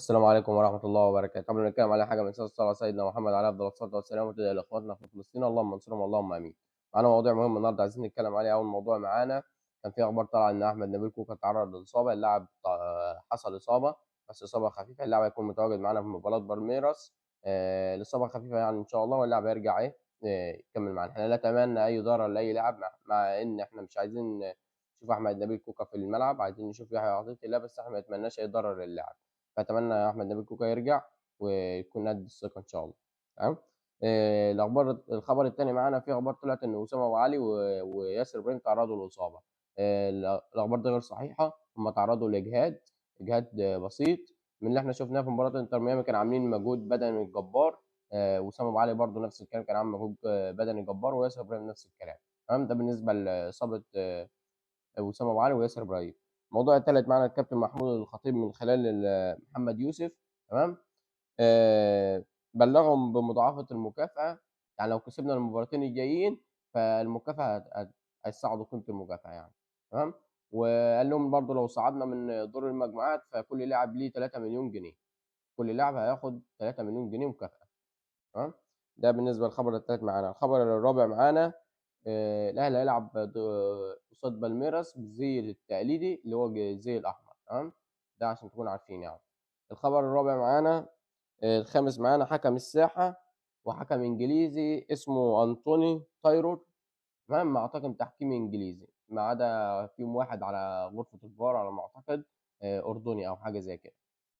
السلام عليكم ورحمة الله وبركاته. قبل ما نتكلم على حاجة من صلاة على سيدنا محمد عليه أفضل الصلاة والسلام وتدعي لإخواتنا في فلسطين اللهم انصرهم اللهم آمين. معانا مواضيع مهمة النهاردة عايزين نتكلم عليها. أول موضوع معانا كان في أخبار طالعة إن أحمد نبيل كوكا تعرض للإصابة. اللاعب حصل إصابة بس إصابة خفيفة. اللاعب هيكون متواجد معانا في مباراة بالميراس. الإصابة خفيفة يعني إن شاء الله، واللاعب هيرجع يكمل معانا. إحنا لا نتمنى أي ضرر لأي لاعب، مع إن إحنا مش عايزين نشوف أحمد نبيل كوكا في الملعب، عايزين نشوف يحيى عطية الله، بس إحنا ما نتمناش أي ضرر للاعب. فاتمنى احمد نبيل كوكا يرجع ويكون قد الثقه ان شاء الله. تمام. الخبر الثاني معانا، في اخبار طلعت ان اسامه ابو علي وياسر ابراهيم تعرضوا للاصابه. الاخبار دي غير صحيحه، هم تعرضوا اجهاد بسيط. من اللي احنا شفناه في مباراه انتر ميامي كانوا عاملين مجهود بدني جبار. واسامه ابو علي برضو نفس الكلام، كان عامل مجهود بدني جبار، وياسر ابراهيم نفس الكلام. تمام. ده بالنسبه لاصابه وسام ابو علي وياسر ابراهيم. الموضوع الثالث معنا الكابتن محمود الخطيب من خلال محمد يوسف. تمام. بلغهم بمضاعفه المكافاه، يعني لو كسبنا المباراتين الجايين فالمكافاه هيصعدوا قيمه المكافاه يعني. تمام. وقال لهم برضو لو صعدنا من دور المجموعات فكل لاعب ليه 3 مليون جنيه، كل لاعب هياخد 3 مليون جنيه مكافاه. تمام. ده بالنسبه للخبر الثالث معانا. الخبر الرابع معانا، الاهلي هيلعب قصاد بالميراس بالزي التقليدي اللي هو الزي الاحمر. تمام. ده عشان تكونوا عارفين يعني. الخبر الرابع معانا، الخامس معانا حكم الساحه وحكم انجليزي اسمه انطوني تايرور. تمام. مع طاقم تحكيم انجليزي، ما عدا فيهم واحد على غرفه الفار على ما اعتقد اردني او حاجه زي كده.